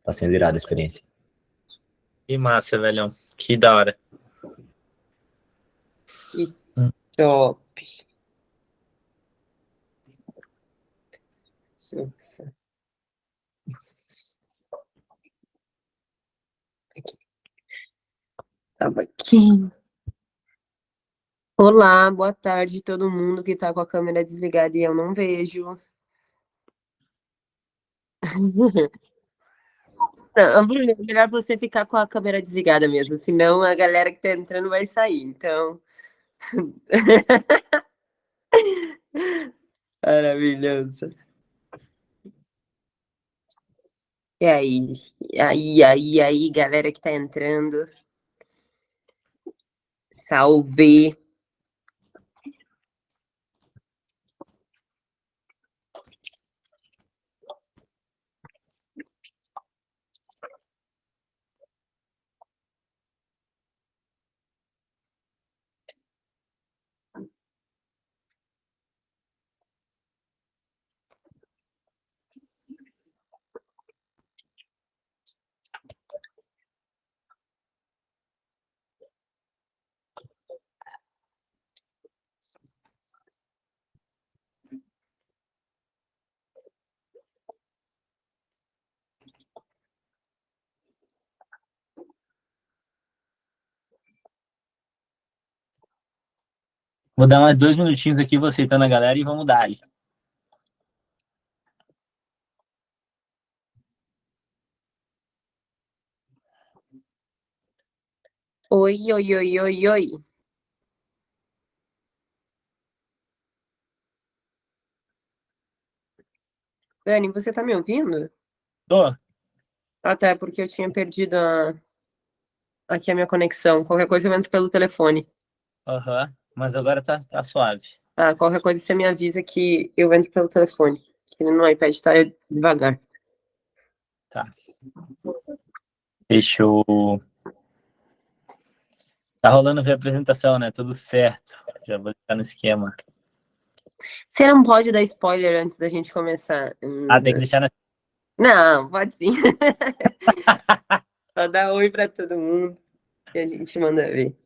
tá sendo irada a experiência. Que massa, velho. Que da hora. Que top. Nossa. Aqui. Tava aqui. Olá, boa tarde todo mundo que tá com a câmera desligada e eu não vejo. Não, Bruno, é melhor você ficar com a câmera desligada mesmo, senão a galera que tá entrando vai sair, então... Maravilhoso. E aí, galera que tá entrando. Salve. Vou dar mais 2 minutinhos aqui, vou aceitando a galera e vamos dar. Oi, oi, oi, oi, oi. Dani, você tá me ouvindo? Tô. Até porque eu tinha perdido aqui a minha conexão. Qualquer coisa eu entro pelo telefone. Aham. Mas agora tá suave. Ah, qualquer coisa você me avisa que eu entro pelo telefone. Que no iPad tá devagar. Tá. Deixa eu... Tá rolando a apresentação, né? Tudo certo. Já vou ficar no esquema. Você não pode dar spoiler antes da gente começar. Tem que deixar na... Não, pode sim. Só dá oi pra todo mundo e a gente manda ver.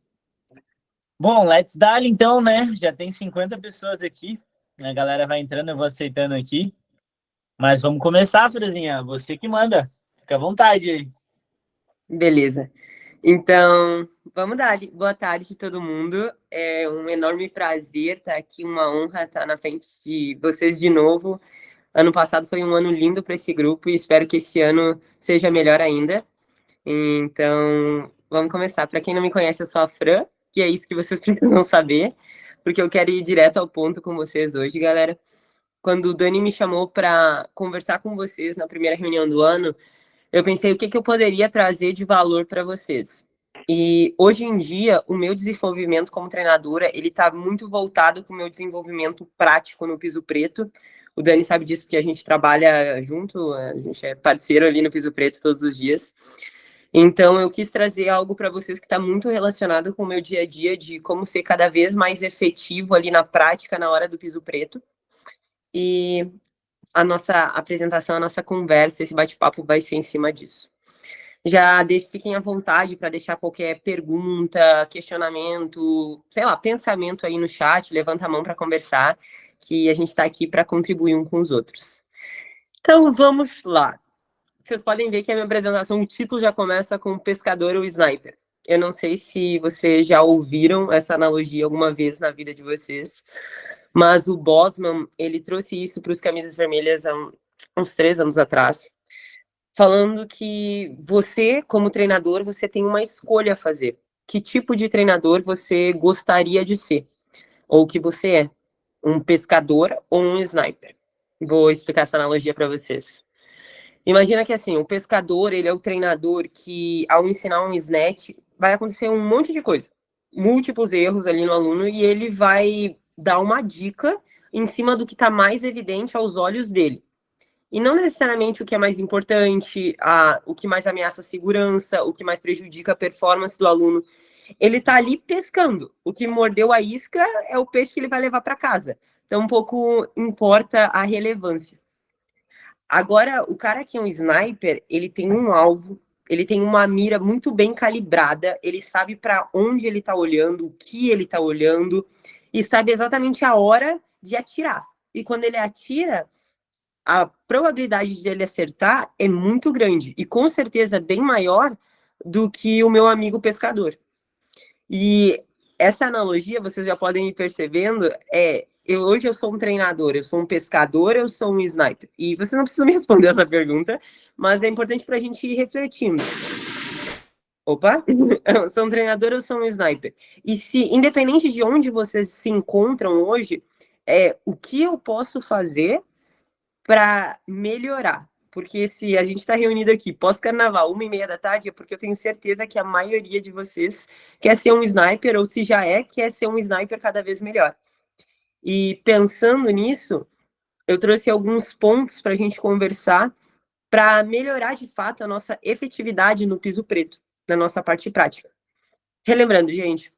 Bom, let's dar então, né? Já tem 50 pessoas aqui. A galera vai entrando, eu vou aceitando aqui. Mas vamos começar, Frezinha. Você que manda. Fica à vontade aí. Beleza. Então, vamos dar boa tarde a todo mundo. É um enorme prazer estar aqui, uma honra estar na frente de vocês de novo. Ano passado foi um ano lindo para esse grupo e espero que esse ano seja melhor ainda. Então, vamos começar. Para quem não me conhece, eu sou a Fran, e é isso que vocês precisam saber, porque eu quero ir direto ao ponto com vocês hoje, galera. Quando o Dani me chamou para conversar com vocês na primeira reunião do ano, eu pensei o que eu poderia trazer de valor para vocês. E hoje em dia, o meu desenvolvimento como treinadora, ele está muito voltado com o meu desenvolvimento prático no piso preto. O Dani sabe disso porque a gente trabalha junto, a gente é parceiro ali no piso preto todos os dias. Então, eu quis trazer algo para vocês que está muito relacionado com o meu dia a dia, de como ser cada vez mais efetivo ali na prática, na hora do piso preto. E a nossa apresentação, a nossa conversa, esse bate-papo vai ser em cima disso. Já fiquem à vontade para deixar qualquer pergunta, questionamento, sei lá, pensamento aí no chat, levanta a mão para conversar, que a gente está aqui para contribuir um com os outros. Então, vamos lá. Vocês podem ver que a minha apresentação, o título já começa com pescador ou sniper. Eu não sei se vocês já ouviram essa analogia alguma vez na vida de vocês, mas o Bosman, ele trouxe isso para os Camisas Vermelhas há uns 3 anos atrás, falando que você, como treinador, você tem uma escolha a fazer. Que tipo de treinador você gostaria de ser? Ou que você é? Um pescador ou um sniper? Vou explicar essa analogia para vocês. Imagina que assim, o pescador, ele é o treinador que, ao ensinar um snatch, vai acontecer um monte de coisa. Múltiplos erros ali no aluno e ele vai dar uma dica em cima do que está mais evidente aos olhos dele. E não necessariamente o que é mais importante, o que mais ameaça a segurança, o que mais prejudica a performance do aluno. Ele está ali pescando. O que mordeu a isca é o peixe que ele vai levar para casa. Então, um pouco importa a relevância. Agora, o cara que é um sniper, ele tem um alvo, ele tem uma mira muito bem calibrada, ele sabe para onde ele tá olhando, o que ele tá olhando, e sabe exatamente a hora de atirar. E quando ele atira, a probabilidade de ele acertar é muito grande, e com certeza bem maior do que o meu amigo pescador. E essa analogia, vocês já podem ir percebendo, hoje eu sou um treinador, eu sou um pescador, eu sou um sniper. E vocês não precisam me responder essa pergunta, mas é importante para a gente ir refletindo. Opa, eu sou um treinador, eu sou um sniper. E se, independente de onde vocês se encontram hoje, o que eu posso fazer para melhorar? Porque se a gente está reunido aqui pós-carnaval, 1h30 da tarde, é porque eu tenho certeza que a maioria de vocês quer ser um sniper, ou se já quer ser um sniper cada vez melhor. E pensando nisso, eu trouxe alguns pontos para a gente conversar para melhorar de fato a nossa efetividade no piso preto, na nossa parte prática. Relembrando, gente,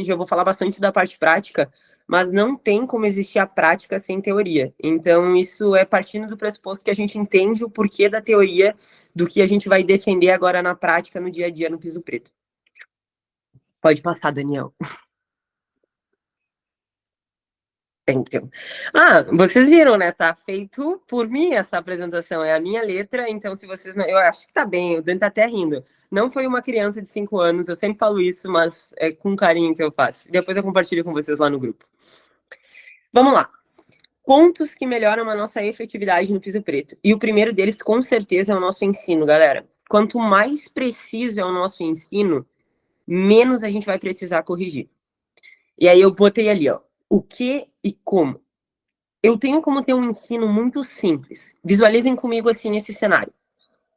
eu vou falar bastante da parte prática, mas não tem como existir a prática sem teoria. Então, isso é partindo do pressuposto que a gente entende o porquê da teoria do que a gente vai defender agora na prática, no dia a dia, no piso preto. Pode passar, Daniel. Thank you. Vocês viram, né? Tá feito por mim essa apresentação. É a minha letra, então se vocês não... Eu acho que tá bem, o Dani tá até rindo. Não foi uma criança de 5 anos, eu sempre falo isso, mas é com carinho que eu faço. Depois eu compartilho com vocês lá no grupo. Vamos lá. Pontos que melhoram a nossa efetividade no piso preto. E o primeiro deles, com certeza, é o nosso ensino, galera. Quanto mais preciso é o nosso ensino, menos a gente vai precisar corrigir. E aí eu botei ali, ó, o que e como. Eu tenho como ter um ensino muito simples. Visualizem comigo assim esse cenário.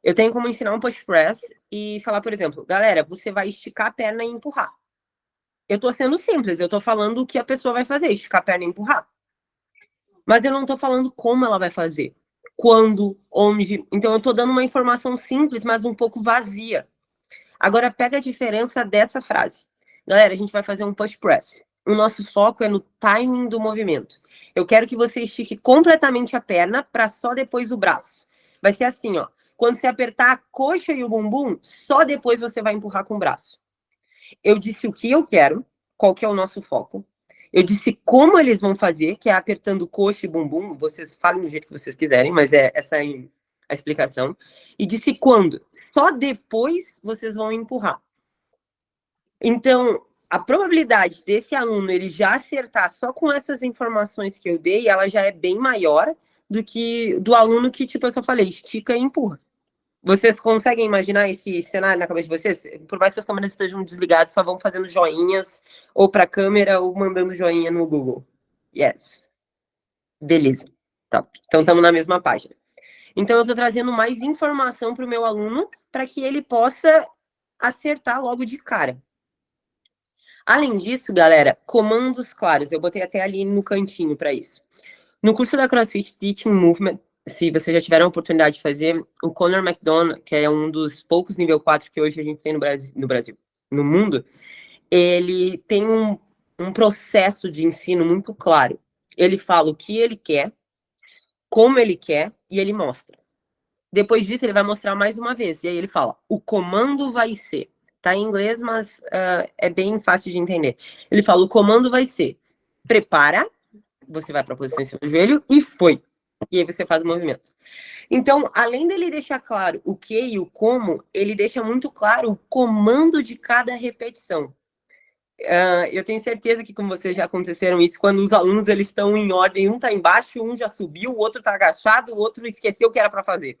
Eu tenho como ensinar um push press e falar, por exemplo, galera, você vai esticar a perna e empurrar. Eu tô sendo simples, eu tô falando o que a pessoa vai fazer, esticar a perna e empurrar. Mas eu não tô falando como ela vai fazer, quando, onde. Então eu tô dando uma informação simples, mas um pouco vazia. Agora pega a diferença dessa frase. Galera, a gente vai fazer um push press. O nosso foco é no timing do movimento. Eu quero que você estique completamente a perna para só depois o braço. Vai ser assim, ó. Quando você apertar a coxa e o bumbum, só depois você vai empurrar com o braço. Eu disse o que eu quero, qual que é o nosso foco. Eu disse como eles vão fazer, que é apertando coxa e bumbum. Vocês falem do jeito que vocês quiserem, mas é essa aí a explicação. E disse quando. Só depois vocês vão empurrar. Então, a probabilidade desse aluno ele já acertar só com essas informações que eu dei, ela já é bem maior do que do aluno que, tipo, eu só falei, estica e empurra. Vocês conseguem imaginar esse cenário na cabeça de vocês? Por mais que as câmeras estejam desligadas, só vão fazendo joinhas ou para a câmera ou mandando joinha no Google. Yes. Beleza. Tá. Então, estamos na mesma página. Então, eu estou trazendo mais informação para o meu aluno para que ele possa acertar logo de cara. Além disso, galera, comandos claros. Eu botei até ali no cantinho para isso. No curso da CrossFit Teaching Movement, se vocês já tiveram a oportunidade de fazer, o Conor McDonald, que é um dos poucos nível 4 que hoje a gente tem no Brasil, no mundo, ele tem um processo de ensino muito claro. Ele fala o que ele quer, como ele quer, e ele mostra. Depois disso, ele vai mostrar mais uma vez. E aí ele fala, o comando vai ser. Tá em inglês, mas é bem fácil de entender. Ele fala, o comando vai ser, prepara, você vai para a posição em cima do joelho e foi. E aí você faz o movimento. Então, além dele deixar claro o que e o como, ele deixa muito claro o comando de cada repetição. Eu tenho certeza que com vocês já aconteceram isso, quando os alunos eles estão em ordem, um está embaixo, um já subiu, o outro está agachado, o outro esqueceu o que era para fazer.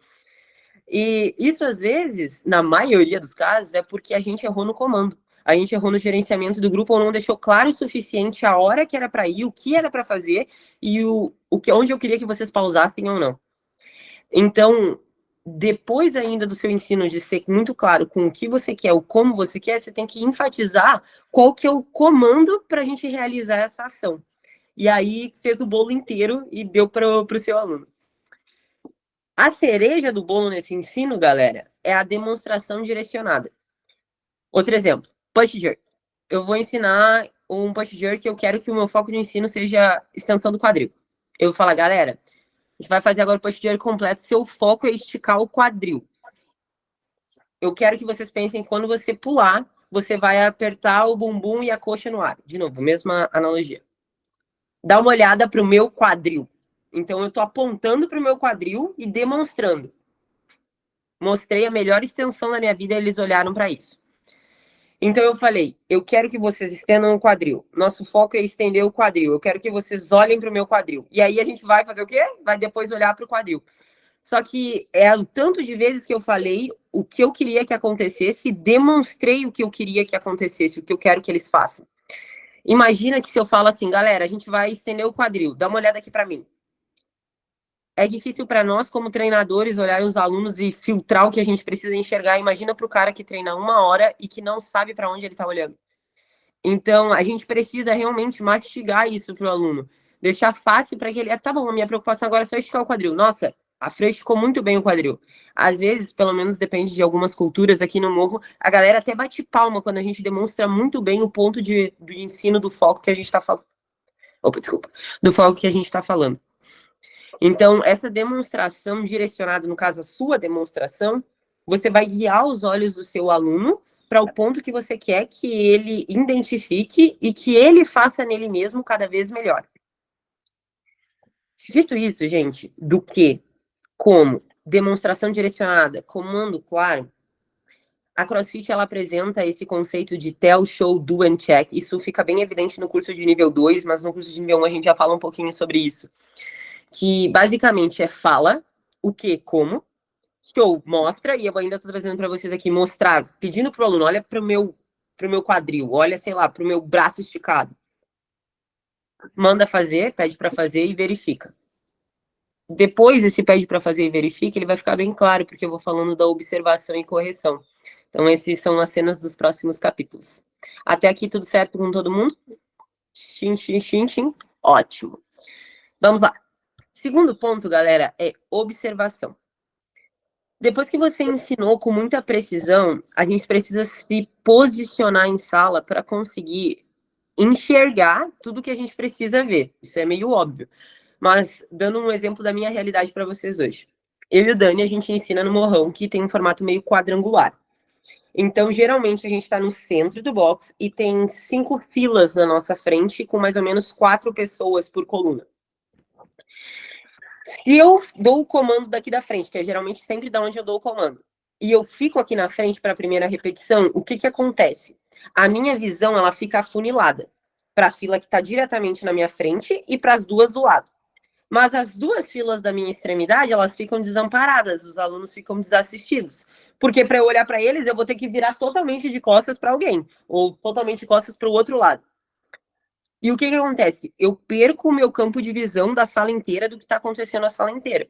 E isso, às vezes, na maioria dos casos, é porque a gente errou no comando. A gente errou no gerenciamento do grupo ou não deixou claro o suficiente a hora que era para ir, o que era para fazer e onde eu queria que vocês pausassem ou não. Então, depois ainda do seu ensino de ser muito claro com o que você quer, o como você quer, você tem que enfatizar qual que é o comando para a gente realizar essa ação. E aí fez o bolo inteiro e deu para o seu aluno. A cereja do bolo nesse ensino, galera, é a demonstração direcionada. Outro exemplo, push jerk. Eu vou ensinar um push jerk, eu quero que o meu foco de ensino seja extensão do quadril. Eu vou falar, galera, gente vai fazer agora o posterior completo. Seu foco é esticar o quadril. Eu quero que vocês pensem que quando você pular, você vai apertar o bumbum e a coxa no ar. De novo, mesma analogia. Dá uma olhada para o meu quadril. Então, eu estou apontando para o meu quadril e demonstrando. Mostrei a melhor extensão da minha vida e eles olharam para isso. Então, eu falei, eu quero que vocês estendam o quadril. Nosso foco é estender o quadril. Eu quero que vocês olhem para o meu quadril. E aí, a gente vai fazer o quê? Vai depois olhar para o quadril. Só que é o tanto de vezes que eu falei o que eu queria que acontecesse, demonstrei o que eu queria que acontecesse, o que eu quero que eles façam. Imagina que se eu falo assim, galera, a gente vai estender o quadril, dá uma olhada aqui para mim. É difícil para nós, como treinadores, olharem os alunos e filtrar o que a gente precisa enxergar. Imagina para o cara que treina 1 hora e que não sabe para onde ele está olhando. Então, a gente precisa realmente mastigar isso para o aluno. Deixar fácil para que ele... tá bom, a minha preocupação agora é só esticar o quadril. Nossa, a Fran esticou muito bem o quadril. Às vezes, pelo menos depende de algumas culturas aqui no Morro, a galera até bate palma quando a gente demonstra muito bem o ponto do ensino do foco que a gente está falando. Opa, desculpa. Do foco que a gente está falando. Então, essa demonstração direcionada, no caso, a sua demonstração, você vai guiar os olhos do seu aluno para o ponto que você quer que ele identifique e que ele faça nele mesmo cada vez melhor. Dito isso, gente, do que, como, demonstração direcionada, comando claro, a CrossFit ela apresenta esse conceito de tell, show, do and check. Isso fica bem evidente no curso de nível 2, mas no curso de nível 1 a gente já fala um pouquinho sobre isso. Que basicamente é fala, o que, como, show, mostra, e eu ainda estou trazendo para vocês aqui, mostrar, pedindo para o aluno, olha para o meu quadril, olha, sei lá, para o meu braço esticado. Manda fazer, pede para fazer e verifica. Depois, esse pede para fazer e verifica, ele vai ficar bem claro, porque eu vou falando da observação e correção. Então, esses são as cenas dos próximos capítulos. Até aqui, tudo certo com todo mundo? Tchim, tchim, tchim, tchim. Ótimo. Vamos lá. Segundo ponto, galera, é observação. Depois que você ensinou com muita precisão, a gente precisa se posicionar em sala para conseguir enxergar tudo que a gente precisa ver. Isso é meio óbvio. Mas, dando um exemplo da minha realidade para vocês hoje. Eu e o Dani, a gente ensina no morrão, que tem um formato meio quadrangular. Então, geralmente, a gente está no centro do box e tem 5 filas na nossa frente, com mais ou menos 4 pessoas por coluna. Se eu dou o comando daqui da frente, que é geralmente sempre da onde eu dou o comando, e eu fico aqui na frente para a primeira repetição, o que acontece? A minha visão ela fica afunilada para a fila que está diretamente na minha frente e para as duas do lado. Mas as duas filas da minha extremidade, elas ficam desamparadas, os alunos ficam desassistidos. Porque para eu olhar para eles, eu vou ter que virar totalmente de costas para alguém, ou totalmente de costas para o outro lado. E o que acontece? Eu perco o meu campo de visão da sala inteira, do que está acontecendo na sala inteira.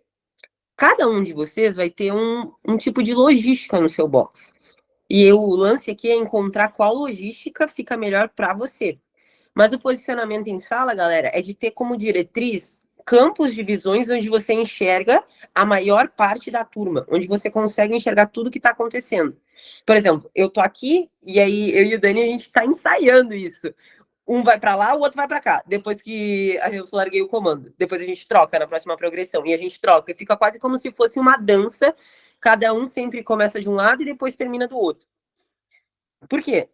Cada um de vocês vai ter um tipo de logística no seu box. E o lance aqui é encontrar qual logística fica melhor para você. Mas o posicionamento em sala, galera, é de ter como diretriz campos de visões onde você enxerga a maior parte da turma, onde você consegue enxergar tudo que está acontecendo. Por exemplo, eu tô aqui e aí eu e o Dani, a gente está ensaiando isso. Um vai para lá, o outro vai para cá. Depois que eu larguei o comando. Depois a gente troca na próxima progressão. E a gente troca. E fica quase como se fosse uma dança. Cada um sempre começa de um lado e depois termina do outro. Por quê?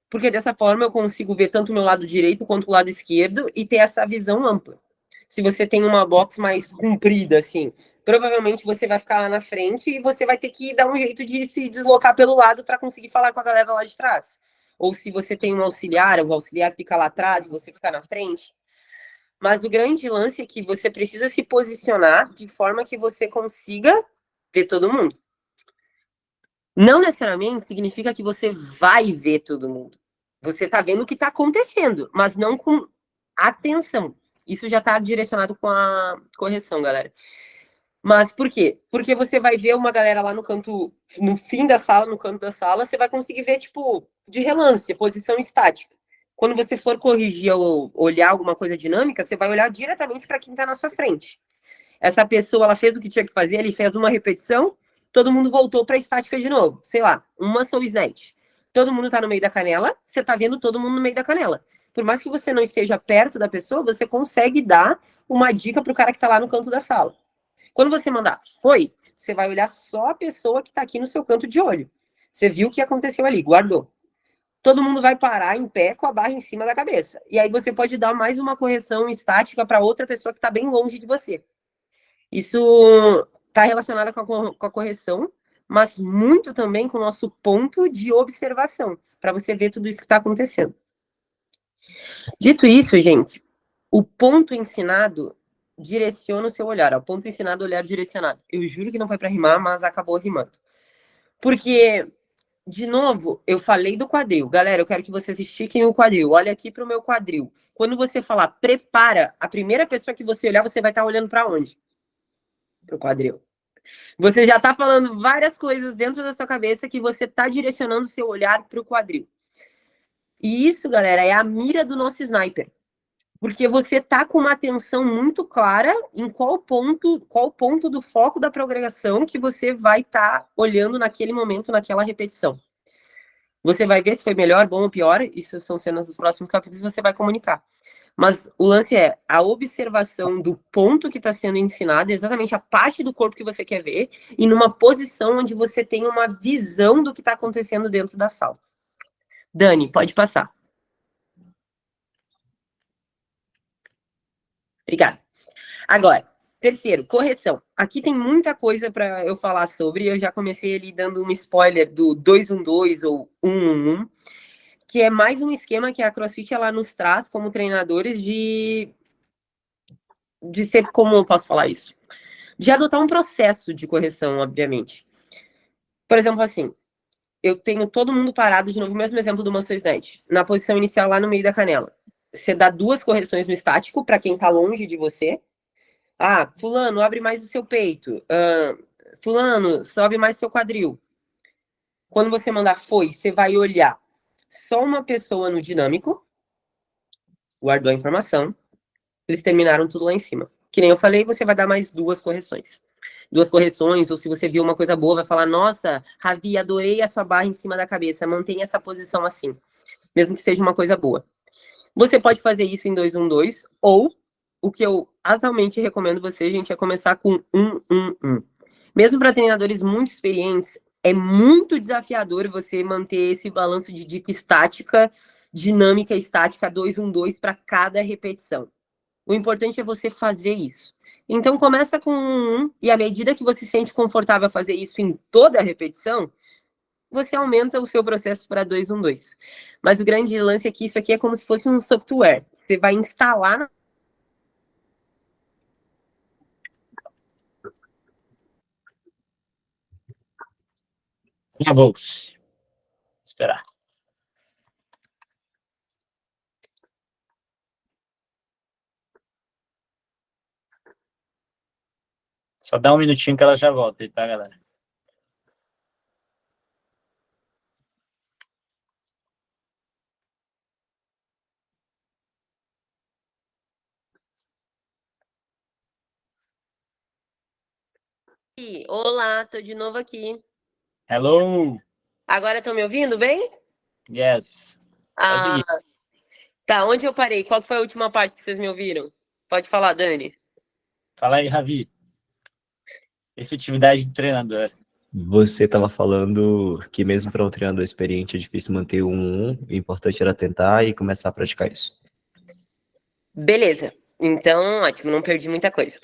Porque dessa forma eu consigo ver tanto o meu lado direito quanto o lado esquerdo e ter essa visão ampla. Se você tem uma box mais comprida, assim, provavelmente você vai ficar lá na frente e você vai ter que dar um jeito de se deslocar pelo lado para conseguir falar com a galera lá de trás. Ou se você tem um auxiliar, o auxiliar fica lá atrás e você fica na frente. Mas o grande lance é que você precisa se posicionar de forma que você consiga ver todo mundo. Não necessariamente significa que você vai ver todo mundo. Você está vendo o que está acontecendo, mas não com atenção. Isso já está direcionado com a correção, galera. Mas por quê? Porque você vai ver uma galera lá no canto, no fim da sala, no canto da sala, você vai conseguir ver, tipo, de relance, posição estática. Quando você for corrigir ou olhar alguma coisa dinâmica, você vai olhar diretamente para quem está na sua frente. Essa pessoa, ela fez o que tinha que fazer, ele fez uma repetição, todo mundo voltou para a estática de novo. Sei lá, um muscle snatch. Todo mundo está no meio da canela, você está vendo todo mundo no meio da canela. Por mais que você não esteja perto da pessoa, você consegue dar uma dica para o cara que está lá no canto da sala. Quando você mandar foi, você vai olhar só a pessoa que está aqui no seu canto de olho. Você viu o que aconteceu ali, guardou. Todo mundo vai parar em pé com a barra em cima da cabeça. E aí você pode dar mais uma correção estática para outra pessoa que está bem longe de você. Isso está relacionado com a correção, mas muito também com o nosso ponto de observação, para você ver tudo isso que está acontecendo. Dito isso, gente, o ponto ensinado direciona o seu olhar. O ponto ensinado, olhar direcionado. Eu juro que não foi para rimar, mas acabou rimando. Porque, de novo, eu falei do quadril. Galera, eu quero que vocês estiquem o quadril. Olha aqui para o meu quadril. Quando você falar prepara, a primeira pessoa que você olhar, você vai estar olhando para onde? Para o quadril. Você já está falando várias coisas dentro da sua cabeça que você está direcionando o seu olhar para o quadril. E isso, galera, é a mira do nosso sniper. Porque você tá com uma atenção muito clara em qual ponto do foco da progressão que você vai estar olhando naquele momento, naquela repetição. Você vai ver se foi melhor, bom ou pior, isso são cenas dos próximos capítulos, e você vai comunicar. Mas o lance é a observação do ponto que está sendo ensinado, exatamente a parte do corpo que você quer ver, e numa posição onde você tem uma visão do que está acontecendo dentro da sala. Dani, pode passar. Obrigada. Agora, terceiro, correção. Aqui tem muita coisa para eu falar sobre. Eu já comecei ali dando um spoiler do 2-1-2 ou 1-1-1, que é mais um esquema que a CrossFit ela nos traz como treinadores de ser, como eu posso falar isso? De adotar um processo de correção, obviamente. Por exemplo, assim, eu tenho todo mundo parado, de novo, o mesmo exemplo do Muscle Snatch, na posição inicial lá no meio da canela. Você dá 2 correções no estático para quem está longe de você. Ah, fulano, abre mais o seu peito. Fulano, sobe mais seu quadril. Quando você mandar foi, você vai olhar só uma pessoa no dinâmico, guardou a informação, eles terminaram tudo lá em cima. Que nem eu falei, você vai dar mais 2 correções. 2 correções, ou se você viu uma coisa boa, vai falar, nossa, Ravi, adorei a sua barra em cima da cabeça, mantenha essa posição assim, mesmo que seja uma coisa boa. Você pode fazer isso em 2-1-2, ou o que eu atualmente recomendo você, gente, é começar com 1-1-1. Mesmo para treinadores muito experientes, é muito desafiador você manter esse balanço de dica estática, dinâmica estática 2-1-2 para cada repetição. O importante é você fazer isso. Então, começa com 1-1, e à medida que você se sente confortável a fazer isso em toda a repetição, você aumenta o seu processo para 2-1-2. Mas o grande lance é que isso aqui é como se fosse um software. Você vai instalar. Travou-se. Esperar. Só dá um minutinho que ela já volta, tá, galera? Olá, tô de novo aqui. Hello! Agora estão me ouvindo bem? Yes. Ah, tá, onde eu parei? Qual foi a última parte que vocês me ouviram? Pode falar, Dani. Fala aí, Ravi. Efetividade de treinador. Você estava falando que mesmo para um treinador experiente é difícil manter um 1, o importante era tentar e começar a praticar isso. Beleza. Então, ótimo, não perdi muita coisa.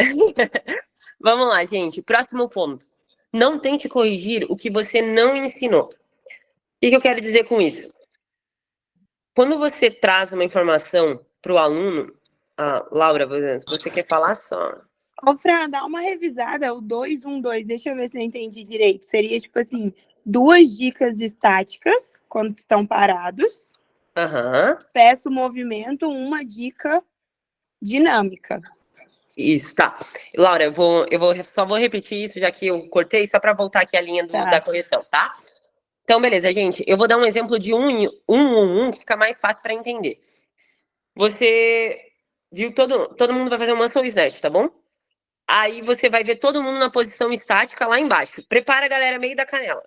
Vamos lá, gente. Próximo ponto. Não tente corrigir o que você não ensinou. O que eu quero dizer com isso? Quando você traz uma informação para o aluno... Laura, você quer falar só? Ô, Fran, dá uma revisada, o 2-1-2, deixa eu ver se eu entendi direito. Seria, tipo assim, 2 dicas estáticas, quando estão parados. Peço movimento, uma dica dinâmica. Isso, tá. Laura, só vou repetir isso, já que eu cortei, só para voltar aqui a linha da correção, tá? Então, beleza, gente. Eu vou dar um exemplo de 1-1-1, que fica mais fácil para entender. Você viu, todo mundo vai fazer um muscle snatch, tá bom? Aí você vai ver todo mundo na posição estática lá embaixo. Prepara a galera meio da canela.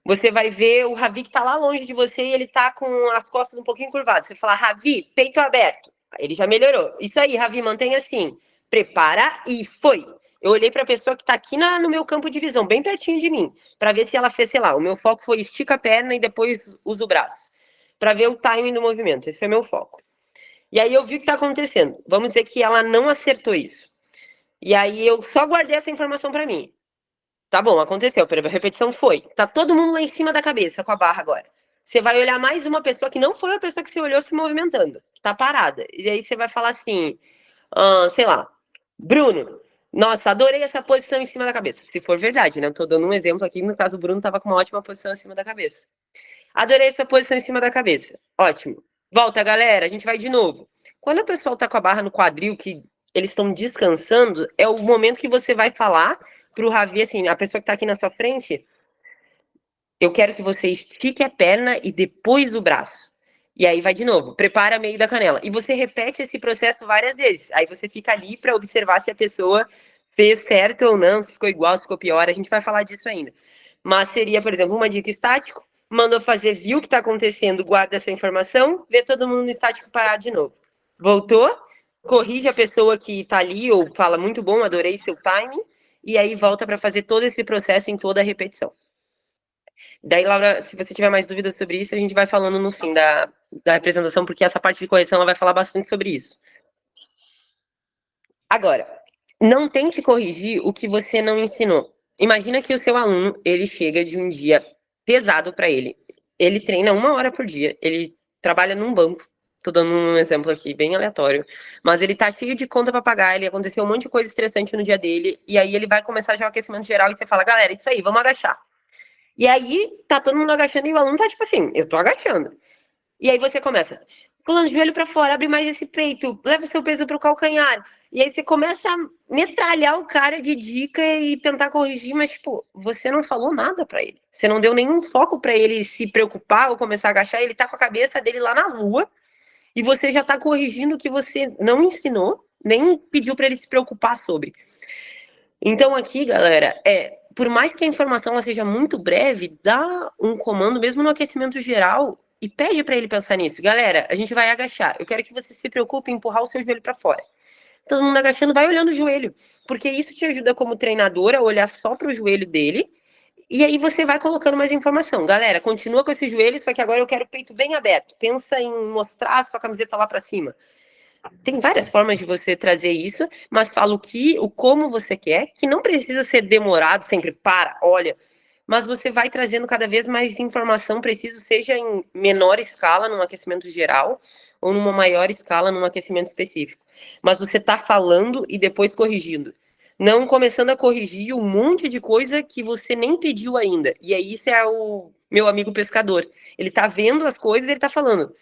Você vai ver o Ravi que tá lá longe de você e ele tá com as costas um pouquinho curvadas. Você fala, Ravi, peito aberto. Ele já melhorou. Isso aí, Ravi, mantenha assim. Prepara e foi. Eu olhei para a pessoa que está aqui no meu campo de visão, bem pertinho de mim, para ver se ela fez, sei lá, o meu foco foi estica a perna e depois usa o braço, para ver o timing do movimento. Esse foi meu foco. E aí eu vi o que está acontecendo. Vamos dizer que ela não acertou isso. E aí eu só guardei essa informação para mim. Tá bom, aconteceu, a repetição foi. Tá todo mundo lá em cima da cabeça com a barra agora. Você vai olhar mais uma pessoa que não foi a pessoa que você olhou se movimentando, que tá parada. E aí você vai falar assim, sei lá, Bruno, nossa, adorei essa posição em cima da cabeça. Se for verdade, né? Eu tô dando um exemplo aqui, no caso o Bruno tava com uma ótima posição em cima da cabeça. Adorei essa posição em cima da cabeça. Ótimo. Volta, galera, a gente vai de novo. Quando o pessoal tá com a barra no quadril, que eles estão descansando, é o momento que você vai falar pro Ravi, assim, a pessoa que tá aqui na sua frente, eu quero que você estique a perna e depois o braço. E aí vai de novo, prepara meio da canela. E você repete esse processo várias vezes. Aí você fica ali para observar se a pessoa fez certo ou não, se ficou igual, se ficou pior. A gente vai falar disso ainda. Mas seria, por exemplo, uma dica estático, mandou fazer, viu o que está acontecendo, guarda essa informação, vê todo mundo no estático parado de novo. Voltou, corrige a pessoa que está ali, ou fala, muito bom, adorei seu timing, e aí volta para fazer todo esse processo em toda a repetição. Daí, Laura, se você tiver mais dúvidas sobre isso, a gente vai falando no fim da apresentação, porque essa parte de correção ela vai falar bastante sobre isso. Agora, não tente corrigir o que você não ensinou. Imagina que o seu aluno, ele chega de um dia pesado para ele. Ele treina 1 hora por dia, ele trabalha num banco. Tô dando um exemplo aqui, bem aleatório. Mas ele tá cheio de conta para pagar, ele aconteceu um monte de coisa estressante no dia dele, e aí ele vai começar já o aquecimento geral, e você fala, galera, isso aí, vamos agachar. E aí, tá todo mundo agachando e o aluno tá tipo assim, eu tô agachando. E aí você começa, pulando o joelho pra fora, abre mais esse peito, leva seu peso pro calcanhar. E aí você começa a metralhar o cara de dica e tentar corrigir, mas, tipo, você não falou nada pra ele. Você não deu nenhum foco pra ele se preocupar ou começar a agachar, ele tá com a cabeça dele lá na lua e você já tá corrigindo o que você não ensinou, nem pediu pra ele se preocupar sobre. Então aqui, galera, por mais que a informação ela seja muito breve, dá um comando, mesmo no aquecimento geral, e pede para ele pensar nisso. Galera, a gente vai agachar. Eu quero que você se preocupe em empurrar o seu joelho para fora. Todo mundo agachando, vai olhando o joelho, porque isso te ajuda como treinadora a olhar só para o joelho dele, e aí você vai colocando mais informação. Galera, continua com esse joelho, só que agora eu quero o peito bem aberto. Pensa em mostrar a sua camiseta lá para cima. Tem várias formas de você trazer isso, mas fala o como você quer, que não precisa ser demorado sempre, olha, mas você vai trazendo cada vez mais informação, preciso seja em menor escala, num aquecimento geral, ou numa maior escala, num aquecimento específico. Mas você está falando e depois corrigindo. Não começando a corrigir um monte de coisa que você nem pediu ainda. E aí isso é o meu amigo pescador. Ele está vendo as coisas e ele está falando,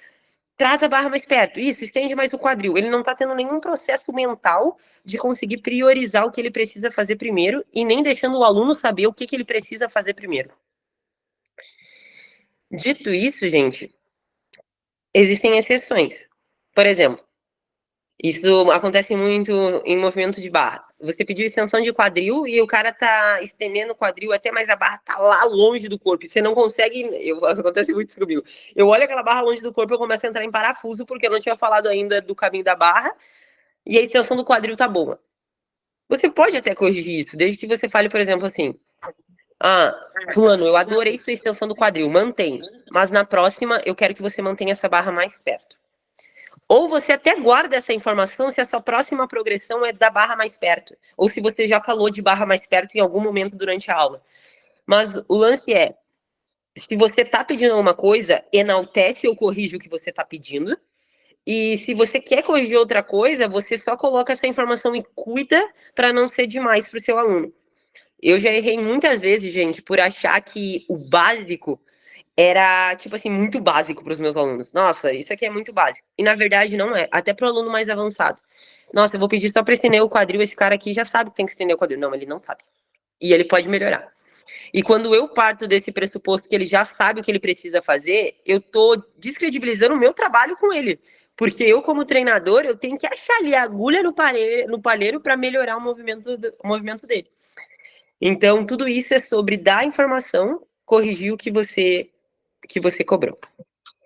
traz a barra mais perto, isso, estende mais o quadril. Ele não está tendo nenhum processo mental de conseguir priorizar o que ele precisa fazer primeiro e nem deixando o aluno saber o que ele precisa fazer primeiro. Dito isso, gente, existem exceções. Por exemplo, isso acontece muito em movimento de barra. Você pediu extensão de quadril e o cara tá estendendo o quadril até, mas a barra tá lá longe do corpo. Você não consegue... Acontece muito isso comigo. Eu olho aquela barra longe do corpo e eu começo a entrar em parafuso porque eu não tinha falado ainda do caminho da barra e a extensão do quadril tá boa. Você pode até corrigir isso, desde que você fale, por exemplo, assim... fulano, eu adorei sua extensão do quadril, mantém. Mas na próxima, eu quero que você mantenha essa barra mais perto. Ou você até guarda essa informação se a sua próxima progressão é da barra mais perto. Ou se você já falou de barra mais perto em algum momento durante a aula. Mas o lance é, se você está pedindo alguma coisa, enaltece ou corrige o que você está pedindo. E se você quer corrigir outra coisa, você só coloca essa informação e cuida para não ser demais para o seu aluno. Eu já errei muitas vezes, gente, por achar que o básico era, tipo assim, muito básico para os meus alunos. Nossa, isso aqui é muito básico. E, na verdade, não é. Até para o aluno mais avançado. Nossa, eu vou pedir só para estender o quadril. Esse cara aqui já sabe que tem que estender o quadril. Não, ele não sabe. E ele pode melhorar. E quando eu parto desse pressuposto que ele já sabe o que ele precisa fazer, eu tô descredibilizando o meu trabalho com ele. Porque eu, como treinador, eu tenho que achar ali a agulha no palheiro para melhorar o movimento dele. Então, tudo isso é sobre dar informação, corrigir o que você cobrou.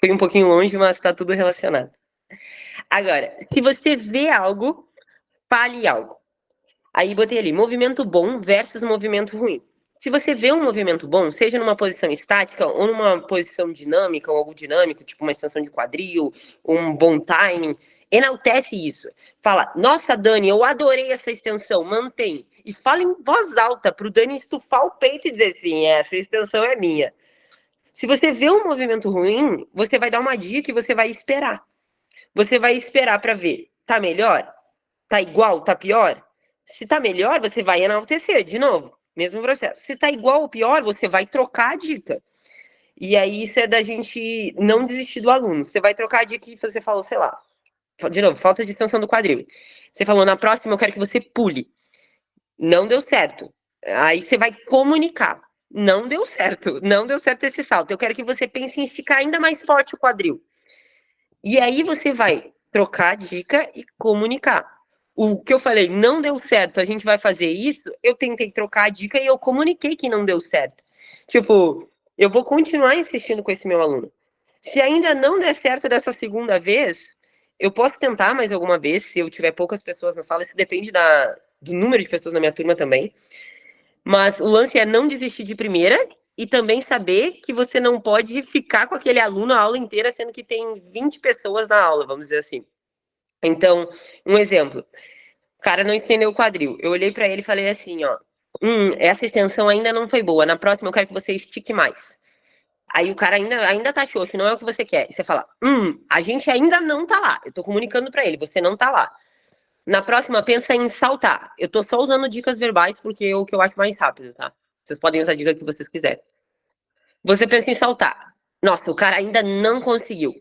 Foi um pouquinho longe, mas está tudo relacionado. Agora, se você vê algo, fale algo. Aí botei ali, movimento bom versus movimento ruim. Se você vê um movimento bom, seja numa posição estática ou numa posição dinâmica, ou algo dinâmico, tipo uma extensão de quadril, um bom timing, enaltece isso. Fala, nossa, Dani, eu adorei essa extensão, mantém. E fala em voz alta pro Dani estufar o peito e dizer assim, essa extensão é minha. Se você vê um movimento ruim, você vai dar uma dica e você vai esperar. Você vai esperar para ver, tá melhor? Tá igual? Tá pior? Se tá melhor, você vai enaltecer, de novo, mesmo processo. Se tá igual ou pior, você vai trocar a dica. E aí isso é da gente não desistir do aluno. Você vai trocar a dica que você falou, sei lá, de novo, falta de extensão do quadril. Você falou, na próxima eu quero que você pule. Não deu certo. Aí você vai comunicar. Não deu certo esse salto. Eu quero que você pense em esticar ainda mais forte o quadril. E aí você vai trocar a dica e comunicar. O que eu falei, não deu certo, a gente vai fazer isso, eu tentei trocar a dica e eu comuniquei que não deu certo. Tipo, eu vou continuar insistindo com esse meu aluno. Se ainda não der certo dessa segunda vez, eu posso tentar mais alguma vez, se eu tiver poucas pessoas na sala, isso depende do número de pessoas na minha turma também. Mas o lance é não desistir de primeira e também saber que você não pode ficar com aquele aluno a aula inteira, sendo que tem 20 pessoas na aula, vamos dizer assim. Então, um exemplo. O cara não estendeu o quadril. Eu olhei para ele e falei assim, ó. Essa extensão ainda não foi boa. Na próxima eu quero que você estique mais. Aí o cara ainda tá xoxo, não é o que você quer. E você fala, a gente ainda não tá lá. Eu tô comunicando para ele, você não tá lá. Na próxima, pensa em saltar. Eu tô só usando dicas verbais porque é o que eu acho mais rápido, tá? Vocês podem usar a dica que vocês quiserem. Você pensa em saltar. Nossa, o cara ainda não conseguiu.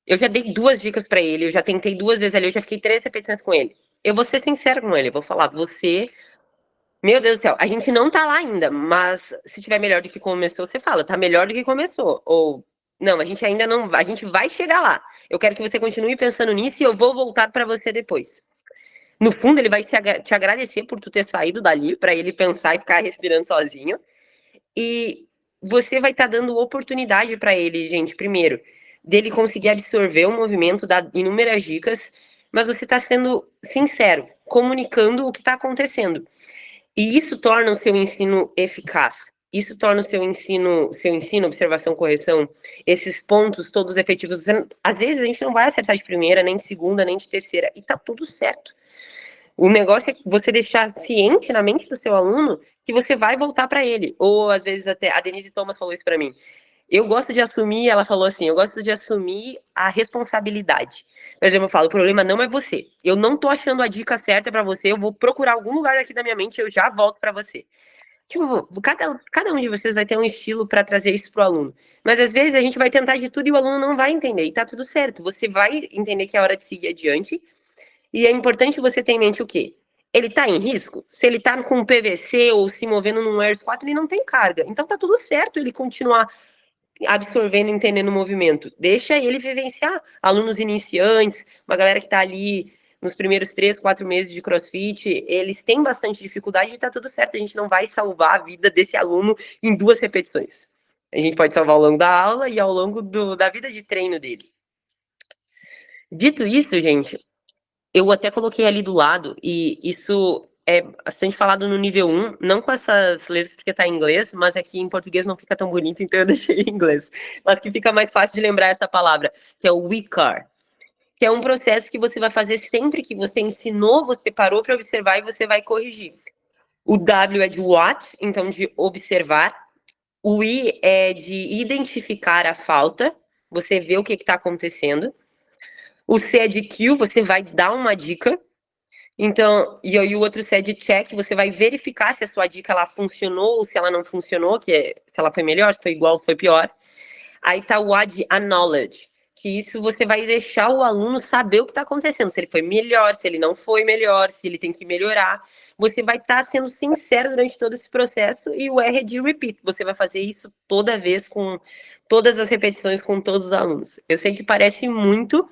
Eu já dei 2 dicas pra ele, eu já tentei 2 vezes ali, eu já fiquei 3 repetições com ele. Eu vou ser sincero com ele, eu vou falar, meu Deus do céu, a gente não tá lá ainda, mas se tiver melhor do que começou, você fala, tá melhor do que começou. Ou, não, a gente ainda não, a gente vai chegar lá. Eu quero que você continue pensando nisso e eu vou voltar pra você depois. No fundo, ele vai te agradecer por tu ter saído dali, pra ele pensar e ficar respirando sozinho. E você vai estar dando oportunidade para ele, gente, primeiro, dele conseguir absorver o movimento, dar inúmeras dicas, mas você está sendo sincero, comunicando o que está acontecendo. E isso torna o seu ensino eficaz. Isso torna o seu ensino, observação, correção, esses pontos todos efetivos. Às vezes a gente não vai acertar de primeira, nem de segunda, nem de terceira, e tá tudo certo. O negócio é você deixar ciente na mente do seu aluno que você vai voltar para ele. Ou, às vezes, até a Denise Thomas falou isso para mim. Eu gosto de assumir, ela falou assim, eu gosto de assumir a responsabilidade. Por exemplo, eu falo, o problema não é você. Eu não tô achando a dica certa para você, eu vou procurar algum lugar aqui da minha mente e eu já volto para você. Tipo, cada um de vocês vai ter um estilo para trazer isso pro aluno. Mas, às vezes, a gente vai tentar de tudo e o aluno não vai entender. E tá tudo certo. Você vai entender que é hora de seguir adiante. E é importante você ter em mente o quê? Ele tá em risco? Se ele tá com PVC ou se movendo num Air Squat, ele não tem carga. Então tá tudo certo ele continuar absorvendo, entendendo o movimento. Deixa ele vivenciar. Alunos iniciantes, uma galera que tá ali nos primeiros 3, 4 meses de CrossFit, eles têm bastante dificuldade e tá tudo certo. A gente não vai salvar a vida desse aluno em 2 repetições. A gente pode salvar ao longo da aula e ao longo da vida de treino dele. Dito isso, gente, eu até coloquei ali do lado, e isso é bastante falado no nível 1, não com essas letras porque tá em inglês, mas aqui em português não fica tão bonito, então eu deixei em inglês. Mas que fica mais fácil de lembrar essa palavra, que é o WICAR, que é um processo que você vai fazer sempre que você ensinou, você parou para observar e você vai corrigir. O W é de what, então de observar. O I é de identificar a falta, você vê o que está acontecendo. O C é de Q, você vai dar uma dica. Então, e aí o outro C é de check, você vai verificar se a sua dica ela funcionou ou se ela não funcionou, se ela foi melhor, se foi igual, se foi pior. Aí tá o A de acknowledge, que isso você vai deixar o aluno saber o que está acontecendo, se ele foi melhor, se ele não foi melhor, se ele tem que melhorar. Você vai estar sendo sincero durante todo esse processo. E o R é de repeat, você vai fazer isso toda vez, com todas as repetições, com todos os alunos. Eu sei que parece muito,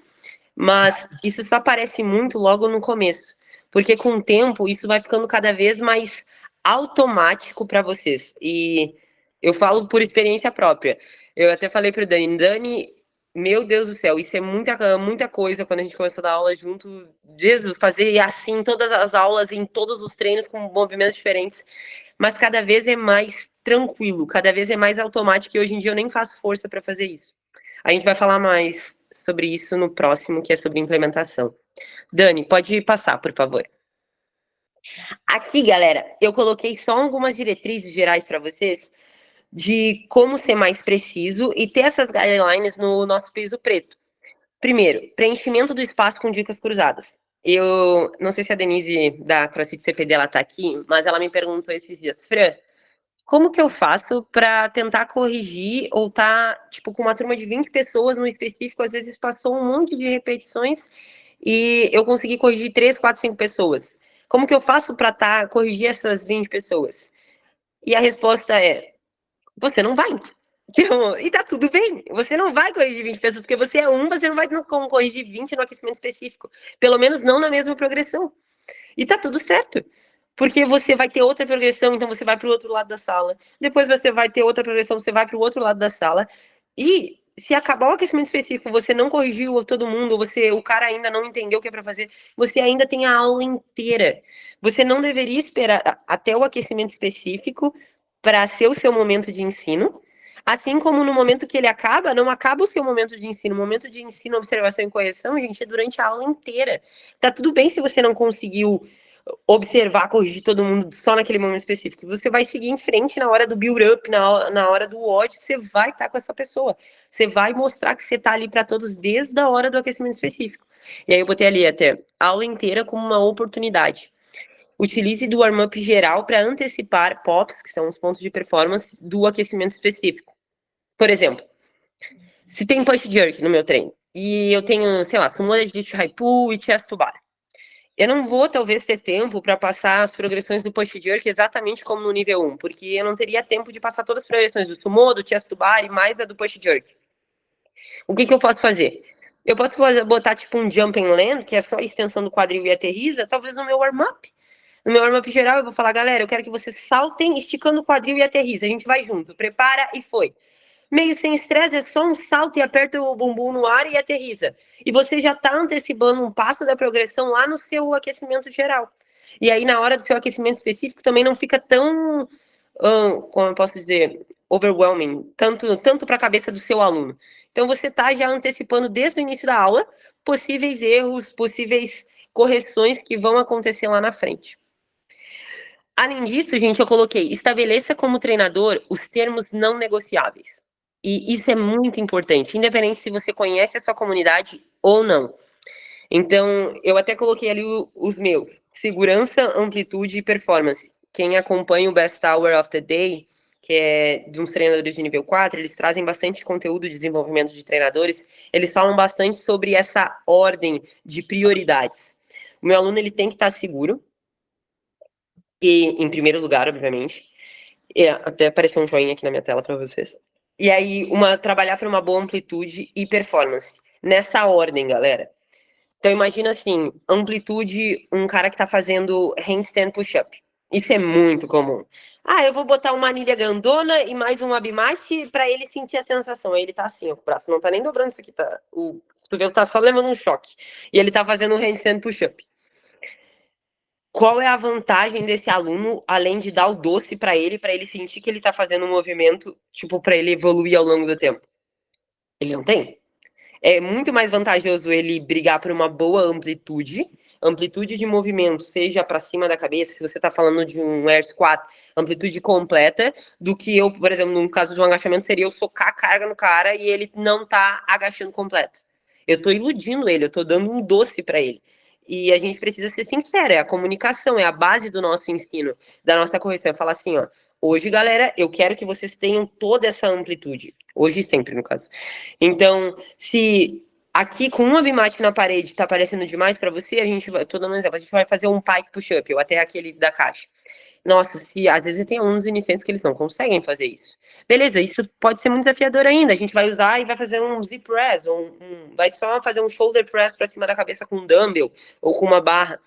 mas isso só aparece muito logo no começo, porque com o tempo isso vai ficando cada vez mais automático para vocês. E eu falo por experiência própria. Eu até falei para o Dani, Meu Deus do céu, isso é muita coisa quando a gente começa a dar aula junto. Jesus, fazer assim todas as aulas, em todos os treinos, com movimentos diferentes. Mas cada vez é mais tranquilo, cada vez é mais automático, e hoje em dia eu nem faço força para fazer isso. A gente vai falar mais sobre isso no próximo, que é sobre implementação. Dani, pode passar, por favor. Aqui, galera, eu coloquei só algumas diretrizes gerais para vocês de como ser mais preciso e ter essas guidelines no nosso piso preto. Primeiro, preenchimento do espaço com dicas cruzadas. Eu não sei se a Denise da CrossFit CPD ela tá aqui, mas ela me perguntou esses dias, Fran, como que eu faço para tentar corrigir ou tá, tipo, com uma turma de 20 pessoas no específico, às vezes passou um monte de repetições e eu consegui corrigir 3, 4, 5 pessoas. Como que eu faço para corrigir essas 20 pessoas? E a resposta é, você não vai. E tá tudo bem. Você não vai corrigir 20 pessoas, porque você é você não vai como corrigir 20 no aquecimento específico. Pelo menos não na mesma progressão. E tá tudo certo. Porque você vai ter outra progressão, então você vai para o outro lado da sala. Depois você vai ter outra progressão, você vai para o outro lado da sala. E se acabar o aquecimento específico, você não corrigiu todo mundo, o cara ainda não entendeu o que é para fazer, você ainda tem a aula inteira. Você não deveria esperar até o aquecimento específico para ser o seu momento de ensino. Assim como no momento que ele acaba, não acaba o seu momento de ensino. O momento de ensino, observação e correção, gente, é durante a aula inteira. Tá tudo bem se você não conseguiu observar, corrigir todo mundo só naquele momento específico. Você vai seguir em frente na hora do build-up, na hora do WOD, você vai estar com essa pessoa. Você vai mostrar que você está ali para todos desde a hora do aquecimento específico. E aí eu botei ali até a aula inteira como uma oportunidade. Utilize do warm-up geral para antecipar POPs, que são os pontos de performance, do aquecimento específico. Por exemplo, se tem push jerk no meu treino, e eu tenho, sei lá, sumo de high pull e chest to bar, eu não vou, talvez, ter tempo para passar as progressões do push jerk exatamente como no nível 1, porque eu não teria tempo de passar todas as progressões do sumo, do chest to bar e mais a do push jerk. O que eu posso fazer? Eu posso botar, tipo, um jump and land, que é só a extensão do quadril e aterriza, talvez no meu warm-up. No meu warm-up geral, eu vou falar, galera, eu quero que vocês saltem esticando o quadril e aterriza. A gente vai junto. Prepara e foi. Meio sem estresse, é só um salto e aperta o bumbum no ar e aterriza. E você já está antecipando um passo da progressão lá no seu aquecimento geral. E aí, na hora do seu aquecimento específico, também não fica tão, como eu posso dizer, overwhelming, tanto para a cabeça do seu aluno. Então, você está já antecipando desde o início da aula possíveis erros, possíveis correções que vão acontecer lá na frente. Além disso, gente, eu coloquei, estabeleça como treinador os termos não negociáveis. E isso é muito importante, independente se você conhece a sua comunidade ou não. Então, eu até coloquei ali os meus. Segurança, amplitude e performance. Quem acompanha o Best Hour of the Day, que é de uns treinadores de nível 4, eles trazem bastante conteúdo de desenvolvimento de treinadores. Eles falam bastante sobre essa ordem de prioridades. O meu aluno, ele tem que estar seguro. E, em primeiro lugar, obviamente. Até apareceu um joinha aqui na minha tela para vocês. E aí, trabalhar para uma boa amplitude e performance. Nessa ordem, galera. Então, imagina assim, amplitude, um cara que tá fazendo handstand push-up. Isso é muito comum. Eu vou botar uma anilha grandona e mais um abmate para ele sentir a sensação. Aí ele tá assim, ó, o braço não tá nem dobrando isso aqui, tá? O cotovelo tá só levando um choque. E ele tá fazendo um handstand push-up. Qual é a vantagem desse aluno, além de dar o doce para ele sentir que ele tá fazendo um movimento, tipo, para ele evoluir ao longo do tempo? Ele não tem. É muito mais vantajoso ele brigar por uma boa amplitude de movimento, seja para cima da cabeça, se você tá falando de um air squat, amplitude completa, do que eu, por exemplo, no caso de um agachamento, seria eu socar a carga no cara e ele não tá agachando completo. Eu tô iludindo ele, eu tô dando um doce para ele. E a gente precisa ser sincero, é a comunicação, é a base do nosso ensino, da nossa correção. É falar assim, ó, hoje, galera, eu quero que vocês tenham toda essa amplitude. Hoje e sempre, no caso. Então, se aqui com um abmate na parede tá aparecendo demais para você, a gente vai, tô dando um exemplo, a gente vai fazer um pike push-up, ou até aquele da caixa. Nossa, às vezes tem alunos iniciantes que eles não conseguem fazer isso. Beleza, isso pode ser muito desafiador ainda. A gente vai usar e vai fazer um zip press, vai só fazer um shoulder press para cima da cabeça com um dumbbell ou com uma barra.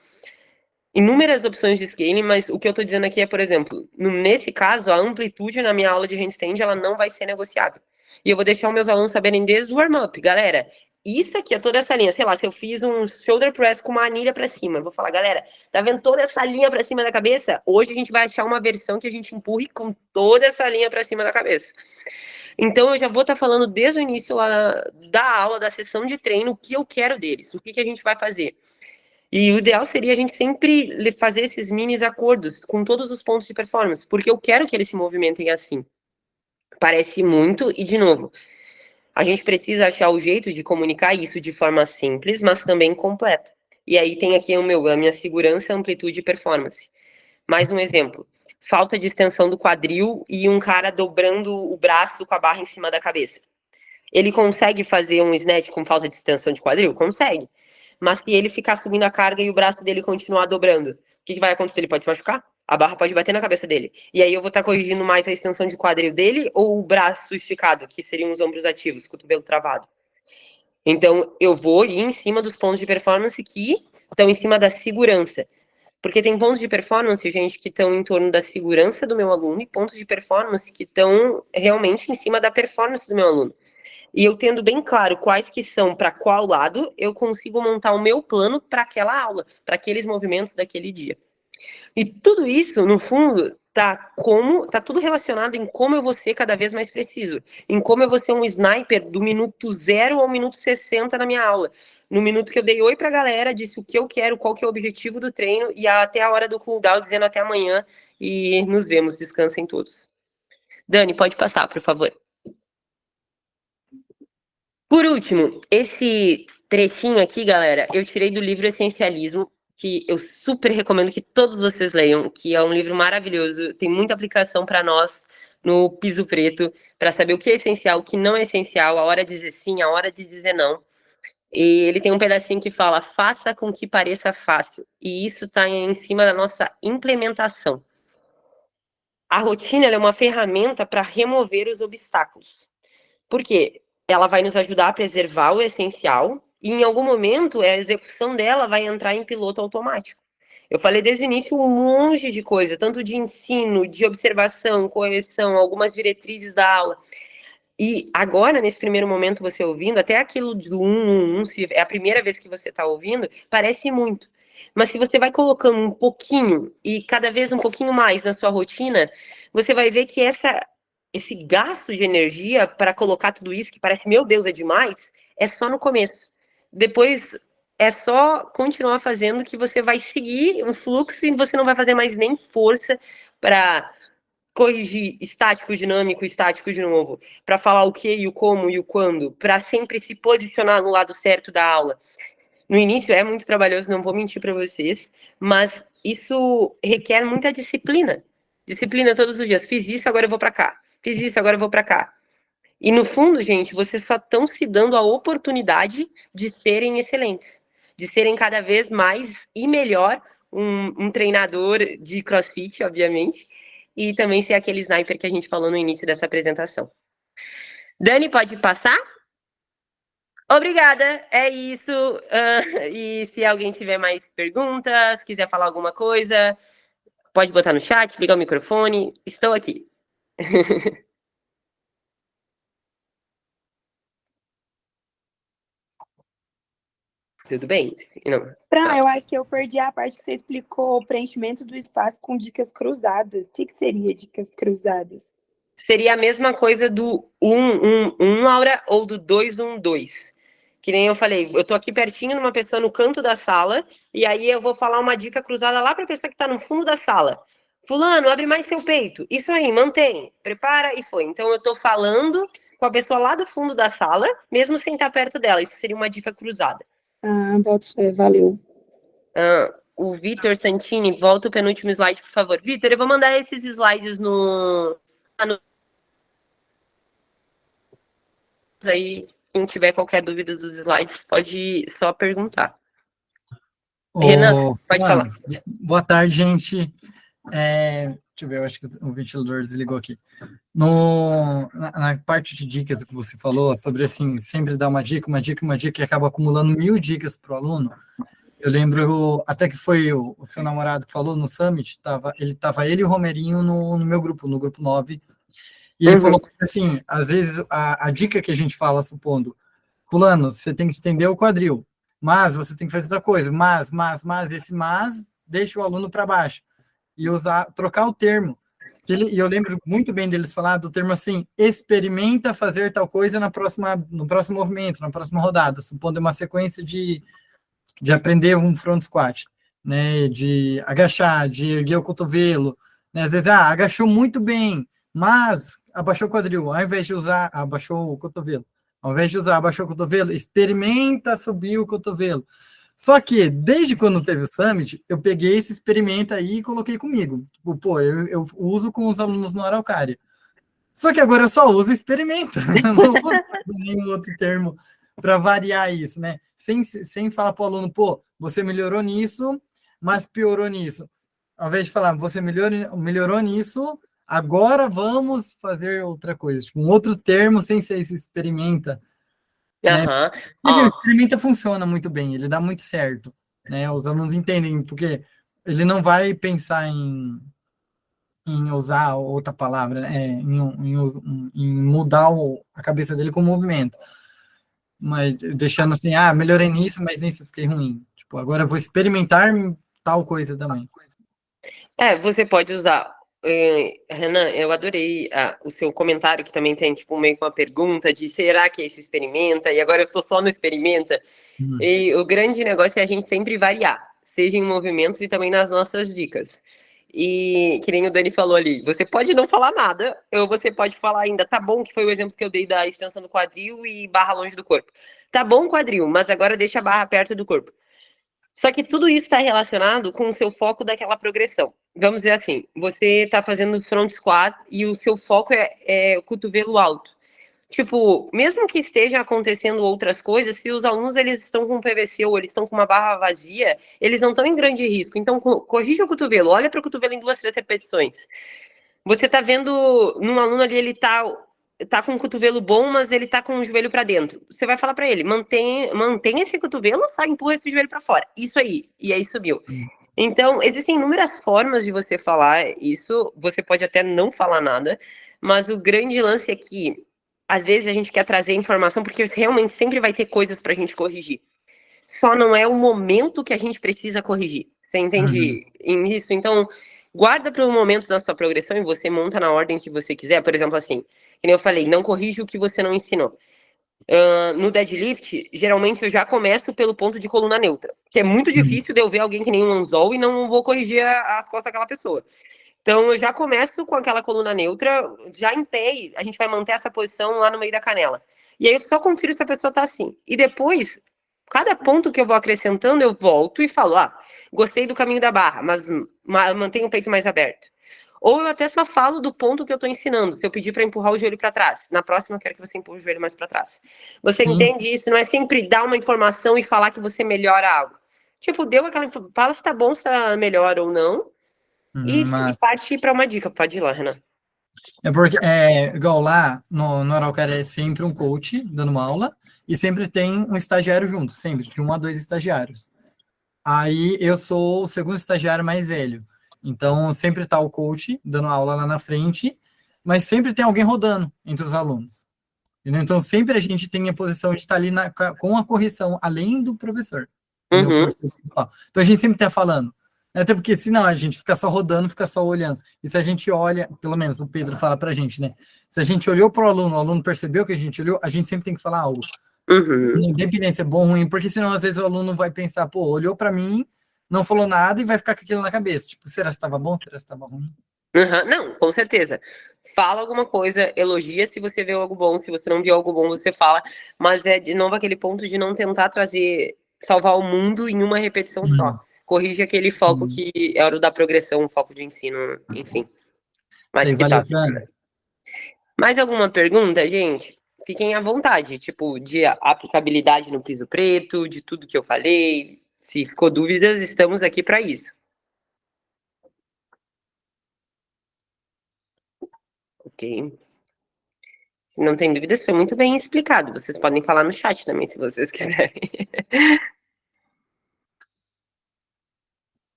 Inúmeras opções de scaling, mas o que eu tô dizendo aqui é, por exemplo, nesse caso, a amplitude na minha aula de handstand, ela não vai ser negociável. E eu vou deixar os meus alunos saberem desde o warm-up. Galera, isso aqui é toda essa linha. Sei lá, se eu fiz um shoulder press com uma anilha para cima, eu vou falar, galera, tá vendo toda essa linha para cima da cabeça? Hoje a gente vai achar uma versão que a gente empurre com toda essa linha para cima da cabeça. Então, eu já vou estar falando desde o início lá da aula, da sessão de treino, o que eu quero deles, o que a gente vai fazer. E o ideal seria a gente sempre fazer esses mini acordos com todos os pontos de performance, porque eu quero que eles se movimentem assim. Parece muito, e de novo, a gente precisa achar o jeito de comunicar isso de forma simples, mas também completa. E aí tem aqui a minha segurança, amplitude e performance. Mais um exemplo. Falta de extensão do quadril e um cara dobrando o braço com a barra em cima da cabeça. Ele consegue fazer um snatch com falta de extensão de quadril? Consegue. Mas se ele ficar subindo a carga e o braço dele continuar dobrando, o que vai acontecer? Ele pode se machucar? A barra pode bater na cabeça dele. E aí eu vou estar corrigindo mais a extensão de quadril dele ou o braço esticado, que seriam os ombros ativos, cotovelo travado. Então, eu vou ir em cima dos pontos de performance que estão em cima da segurança. Porque tem pontos de performance, gente, que estão em torno da segurança do meu aluno e pontos de performance que estão realmente em cima da performance do meu aluno. E eu tendo bem claro quais que são para qual lado, eu consigo montar o meu plano para aquela aula, para aqueles movimentos daquele dia. E tudo isso, no fundo, tá tudo relacionado em como eu vou ser cada vez mais preciso, em como eu vou ser um sniper do minuto 0 ao minuto 60 na minha aula. No minuto que eu dei oi pra galera, disse o que eu quero, qual que é o objetivo do treino, e até a hora do cooldown, dizendo até amanhã, e nos vemos, descansem todos. Dani, pode passar, por favor. Por último, esse trechinho aqui, galera, eu tirei do livro Essencialismo, que eu super recomendo que todos vocês leiam, que é um livro maravilhoso, tem muita aplicação para nós no piso preto, para saber o que é essencial, o que não é essencial, a hora de dizer sim, a hora de dizer não. E ele tem um pedacinho que fala, faça com que pareça fácil. E isso está em cima da nossa implementação. A rotina é uma ferramenta para remover os obstáculos. Por quê? Ela vai nos ajudar a preservar o essencial e em algum momento a execução dela vai entrar em piloto automático. Eu falei desde o início um monte de coisa, tanto de ensino, de observação, correção, algumas diretrizes da aula. E agora, nesse primeiro momento, você ouvindo, até aquilo do 1, se é a primeira vez que você está ouvindo, parece muito. Mas se você vai colocando um pouquinho e cada vez um pouquinho mais na sua rotina, você vai ver que esse gasto de energia para colocar tudo isso, que parece, meu Deus, é demais, é só no começo. Depois é só continuar fazendo que você vai seguir um fluxo e você não vai fazer mais nem força para corrigir estático, dinâmico, estático de novo, para falar o que e o como e o quando, para sempre se posicionar no lado certo da aula. No início é muito trabalhoso, não vou mentir para vocês, mas isso requer muita disciplina. Disciplina todos os dias. Fiz isso, agora eu vou para cá. Fiz isso, agora eu vou para cá. E no fundo, gente, vocês só estão se dando a oportunidade de serem excelentes, de serem cada vez mais e melhor um treinador de CrossFit, obviamente, e também ser aquele sniper que a gente falou no início dessa apresentação. Dani, pode passar? Obrigada, é isso. E se alguém tiver mais perguntas, quiser falar alguma coisa, pode botar no chat, ligar o microfone. Estou aqui. Tudo bem? Não. Eu acho que eu perdi a parte que você explicou, o preenchimento do espaço com dicas cruzadas. O que seria dicas cruzadas? Seria a mesma coisa do 1-1-1, Laura, ou do 2-1-2. Que nem eu falei, eu tô aqui pertinho numa pessoa no canto da sala, e aí eu vou falar uma dica cruzada lá para a pessoa que tá no fundo da sala. Fulano, abre mais seu peito. Isso aí, mantém, prepara e foi. Então eu tô falando com a pessoa lá do fundo da sala, mesmo sem estar perto dela. Isso seria uma dica cruzada. Boto fé, valeu. O Vitor Santini, volta o penúltimo slide, por favor. Vitor, eu vou mandar esses slides no... Aí, quem tiver qualquer dúvida dos slides, pode só perguntar. Renan, pode falar. Boa tarde, gente. Deixa eu ver, eu acho que o ventilador desligou aqui. Na parte de dicas que você falou, sobre assim, sempre dar uma dica, e acaba acumulando 1000 dicas para o aluno. Eu lembro até que foi o seu namorado que falou no Summit, ele e o Romerinho no meu grupo, no grupo 9, E ele falou assim, às vezes a dica que a gente fala, supondo, fulano, você tem que estender o quadril, mas você tem que fazer outra coisa, mas, esse mas, deixa o aluno para baixo. E trocar o termo. E eu lembro muito bem deles falar do termo assim, experimenta fazer tal coisa no próximo movimento, na próxima rodada, supondo uma sequência de aprender um front squat, né, de agachar, de erguer o cotovelo, né, às vezes, agachou muito bem, mas abaixou o quadril, ao invés de usar, abaixou o cotovelo, ao invés de usar, abaixou o cotovelo, experimenta subir o cotovelo. Só que, desde quando teve o Summit, eu peguei esse experimenta aí e coloquei comigo. Tipo, pô, eu uso com os alunos no Araucária. Só que agora eu só uso experimenta. Eu não uso nenhum outro termo para variar isso, né? Sem falar para o aluno, pô, você melhorou nisso, mas piorou nisso. Ao invés de falar, você melhorou nisso, agora vamos fazer outra coisa. Tipo, um outro termo sem ser esse experimenta. Né? Assim, o experimenta funciona muito bem, ele dá muito certo, né? Os alunos entendem, porque ele não vai pensar em usar outra palavra, né? Em mudar a cabeça dele com o movimento, mas deixando assim, melhorei nisso, mas nisso eu fiquei ruim. Tipo, agora eu vou experimentar tal coisa também. Você pode usar. Renan, eu adorei o seu comentário, que também tem tipo meio que uma pergunta de será que esse experimenta? E agora eu estou só no experimenta. E o grande negócio é a gente sempre variar, seja em movimentos e também nas nossas dicas. E que nem o Dani falou ali, você pode não falar nada, ou você pode falar ainda, tá bom, que foi o exemplo que eu dei da extensão do quadril e barra longe do corpo. Tá bom, quadril, mas agora deixa a barra perto do corpo. Só que tudo isso está relacionado com o seu foco daquela progressão. Vamos dizer assim, você está fazendo front squat e o seu foco é o cotovelo alto. Tipo, mesmo que esteja acontecendo outras coisas, se os alunos eles estão com PVC ou eles estão com uma barra vazia, eles não estão em grande risco. Então, corrija o cotovelo, olha para o cotovelo em 2, 3 repetições. Você tá vendo num aluno ali, ele tá com o cotovelo bom, mas ele tá com o joelho para dentro. Você vai falar para ele, mantém esse cotovelo, só empurra esse joelho para fora. Isso aí. E aí subiu. Então, existem inúmeras formas de você falar isso. Você pode até não falar nada, mas o grande lance é que às vezes a gente quer trazer informação porque realmente sempre vai ter coisas pra gente corrigir. Só não é o momento que a gente precisa corrigir. Você entende isso? Então, guarda para o momento da sua progressão e você monta na ordem que você quiser. Por exemplo, assim, como eu falei, não corrige o que você não ensinou. No deadlift, geralmente eu já começo pelo ponto de coluna neutra, que é muito difícil de eu ver alguém que nem um anzol e não vou corrigir as costas daquela pessoa. Então, eu já começo com aquela coluna neutra, já em pé, a gente vai manter essa posição lá no meio da canela. E aí eu só confiro se a pessoa tá assim. E depois, cada ponto que eu vou acrescentando, eu volto e falo, gostei do caminho da barra, mas mantenho o peito mais aberto. Ou eu até só falo do ponto que eu tô ensinando. Se eu pedir para empurrar o joelho para trás, na próxima eu quero que você empurre o joelho mais para trás. Você entende isso? Não é sempre dar uma informação e falar que você melhora algo. Tipo, deu aquela informação, fala se tá bom, se tá melhor ou não. E partir para uma dica. Pode ir lá, Renan. É porque, igual lá, no Araucária é sempre um coach dando uma aula, e sempre tem um estagiário junto, sempre, de 1 a 2 estagiários. Aí eu sou o segundo estagiário mais velho. Então, sempre está o coach dando aula lá na frente, mas sempre tem alguém rodando entre os alunos. Entendeu? Então, sempre a gente tem a posição de estar ali com a correção, além do professor. Então, a gente sempre está falando. Até porque, senão, a gente fica só rodando, fica só olhando. E se a gente olha, pelo menos o Pedro fala para a gente, né? Se a gente olhou para o aluno percebeu que a gente olhou, a gente sempre tem que falar algo. Independente se é bom ou ruim, porque senão, às vezes, o aluno vai pensar, pô, olhou para mim, não falou nada e vai ficar com aquilo na cabeça. Tipo, será que estava bom? Será que estava ruim? Não, com certeza. Fala alguma coisa, elogia se você vê algo bom, se você não viu algo bom, você fala. Mas é, de novo, aquele ponto de não tentar salvar o mundo em uma repetição só. Corrige aquele foco que era o da progressão, o foco de ensino, enfim. Mas valeu, Fran. Mais alguma pergunta, gente? Fiquem à vontade, tipo, de aplicabilidade no piso preto, de tudo que eu falei. Se ficou dúvidas, estamos aqui para isso. Ok. Se não tem dúvidas, foi muito bem explicado. Vocês podem falar no chat também, se vocês quiserem.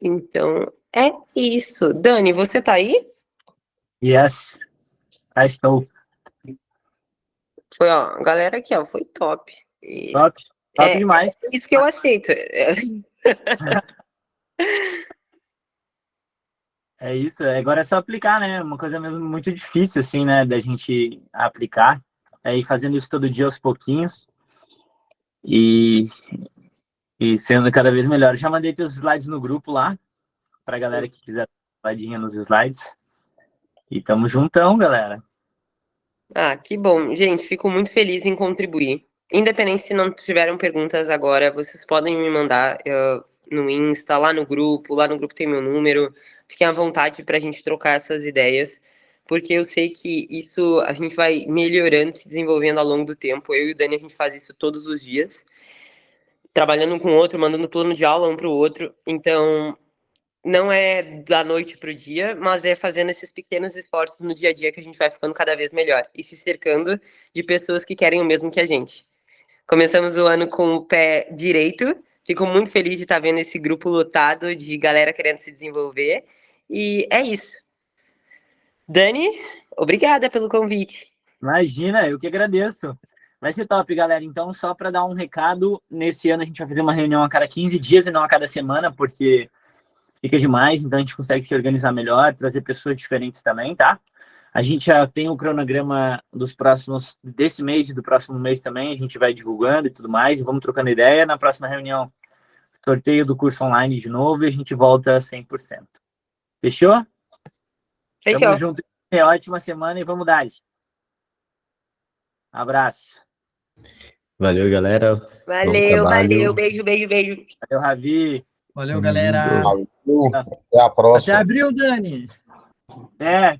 Então, é isso. Dani, você tá aí? Yes, cá estou. Foi, ó, a galera aqui, ó, foi top. Top, top É demais. isso que eu aceito. É isso, agora é só aplicar, né? Uma coisa mesmo muito difícil, assim, né? Da gente aplicar. É ir fazendo isso todo dia aos pouquinhos e, e sendo cada vez melhor. Já mandei teus slides no grupo lá, pra galera que quiser dar uma olhadinha nos slides. E tamo juntão, galera. Ah, que bom. Gente, fico muito feliz em contribuir. Independente se não tiveram perguntas agora, vocês podem me mandar no Insta, lá no grupo. Lá no grupo tem meu número. Fiquem à vontade para a gente trocar essas ideias, porque eu sei que isso a gente vai melhorando, se desenvolvendo ao longo do tempo. Eu e o Dani, a gente faz isso todos os dias, trabalhando um com o outro, mandando plano de aula um para o outro. Então, não é da noite para o dia, mas é fazendo esses pequenos esforços no dia a dia que a gente vai ficando cada vez melhor e se cercando de pessoas que querem o mesmo que a gente. Começamos o ano com o pé direito. Fico muito feliz de estar vendo esse grupo lotado de galera querendo se desenvolver. E é isso. Dani, obrigada pelo convite. Imagina, eu que agradeço. Vai ser top, galera. Então, só para dar um recado, nesse ano a gente vai fazer uma reunião a cada 15 dias e não a cada semana, porque fica demais, então a gente consegue se organizar melhor, trazer pessoas diferentes também, tá? A gente já tem o cronograma dos próximos, desse mês e do próximo mês também, a gente vai divulgando e tudo mais, e vamos trocando ideia. Na próxima reunião, sorteio do curso online de novo e a gente volta 100%. Fechou? Fechou. Tamo junto. Ótima semana e vamos dar. Abraço. Valeu, galera. Bom Valeu, trabalho. valeu. Beijo, beijo, beijo. Valeu, Ravi. Valeu, Tamo galera. junto. Até a Até próxima. abril, Dani.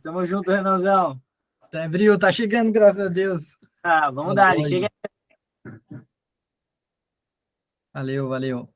Tamo junto, Renanzão. Até abril, tá chegando, graças a Deus. Vamos dar. Chega. Valeu, valeu.